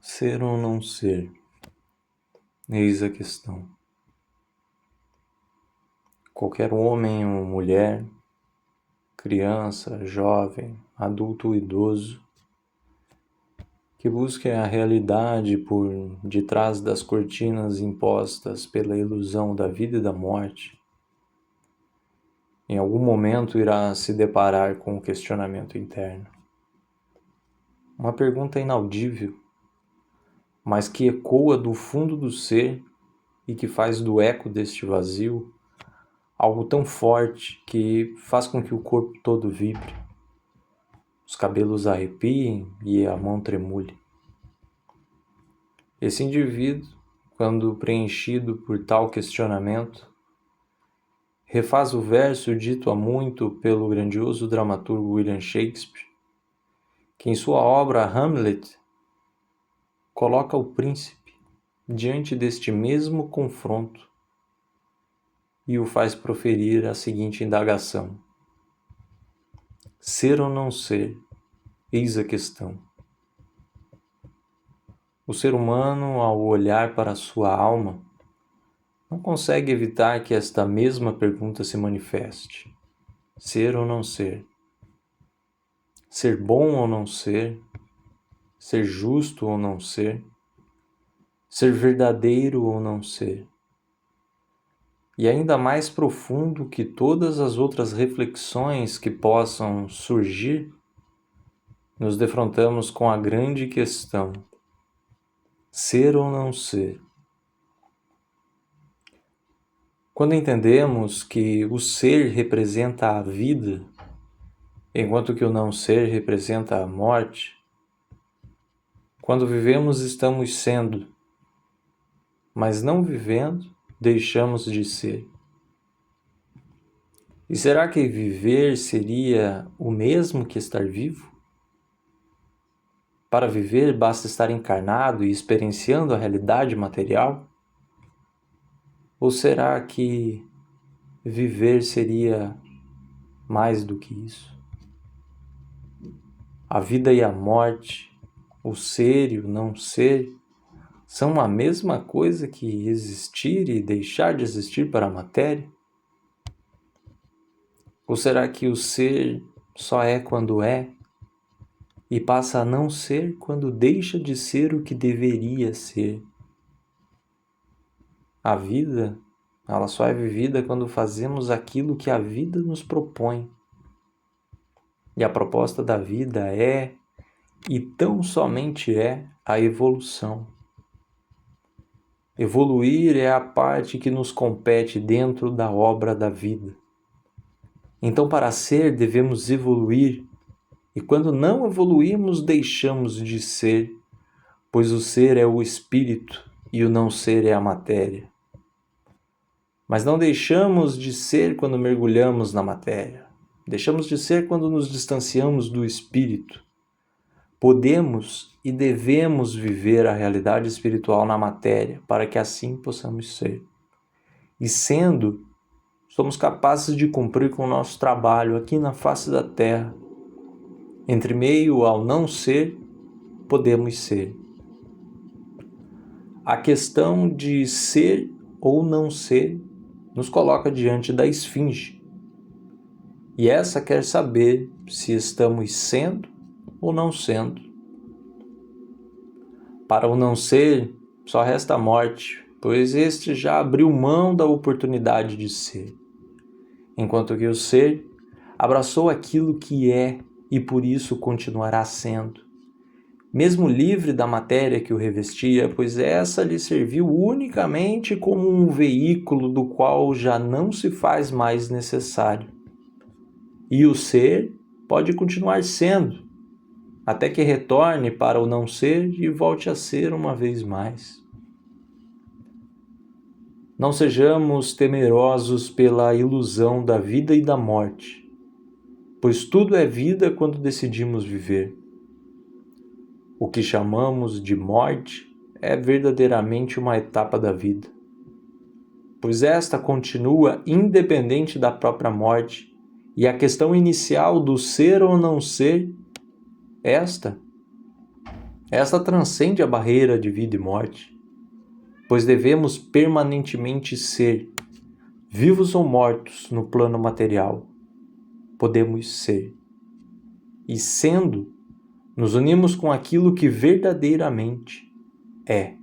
Ser ou não ser? Eis a questão. Qualquer homem ou mulher, criança, jovem, adulto ou idoso, que busque a realidade por detrás das cortinas impostas pela ilusão da vida e da morte, em algum momento irá se deparar com o questionamento interno. Uma pergunta inaudível, mas que ecoa do fundo do ser e que faz do eco deste vazio algo tão forte que faz com que o corpo todo vibre, os cabelos arrepiem e a mão tremule. Esse indivíduo, quando preenchido por tal questionamento, refaz o verso dito há muito pelo grandioso dramaturgo William Shakespeare, que em sua obra Hamlet coloca o príncipe diante deste mesmo confronto e o faz proferir a seguinte indagação: ser ou não ser? Eis a questão. O ser humano, ao olhar para a sua alma, não consegue evitar que esta mesma pergunta se manifeste: ser ou não ser? Ser bom ou não ser? Ser justo ou não ser? Ser verdadeiro ou não ser? E ainda mais profundo que todas as outras reflexões que possam surgir, nos defrontamos com a grande questão: ser ou não ser? Quando entendemos que o ser representa a vida, enquanto que o não ser representa a morte, quando vivemos estamos sendo, mas não vivendo deixamos de ser. E será que viver seria o mesmo que estar vivo? Para viver basta estar encarnado e experienciando a realidade material? Ou será que viver seria mais do que isso? A vida e a morte, o ser e o não ser, são a mesma coisa que existir e deixar de existir para a matéria? Ou será que o ser só é quando é e passa a não ser quando deixa de ser o que deveria ser? A vida, ela só é vivida quando fazemos aquilo que a vida nos propõe. E a proposta da vida é, e tão somente é, a evolução. Evoluir é a parte que nos compete dentro da obra da vida. Então, para ser, devemos evoluir, e quando não evoluirmos, deixamos de ser, pois o ser é o espírito e o não ser é a matéria. Mas não deixamos de ser quando mergulhamos na matéria. Deixamos de ser quando nos distanciamos do espírito. Podemos e devemos viver a realidade espiritual na matéria para que assim possamos ser. E sendo, somos capazes de cumprir com o nosso trabalho aqui na face da terra. Entre meio ao não ser, podemos ser. A questão de ser ou não ser nos coloca diante da esfinge. E essa quer saber se estamos sendo ou não sendo. Para o não ser, só resta a morte, pois este já abriu mão da oportunidade de ser, enquanto que o ser abraçou aquilo que é e por isso continuará sendo, mesmo livre da matéria que o revestia, pois essa lhe serviu unicamente como um veículo do qual já não se faz mais necessário. E o ser pode continuar sendo, até que retorne para o não ser e volte a ser uma vez mais. Não sejamos temerosos pela ilusão da vida e da morte, pois tudo é vida quando decidimos viver. O que chamamos de morte é verdadeiramente uma etapa da vida, pois esta continua independente da própria morte, e a questão inicial do ser ou não ser, esta Esta transcende a barreira de vida e morte, pois devemos permanentemente ser, vivos ou mortos no plano material, podemos ser. E sendo, nos unimos com aquilo que verdadeiramente é.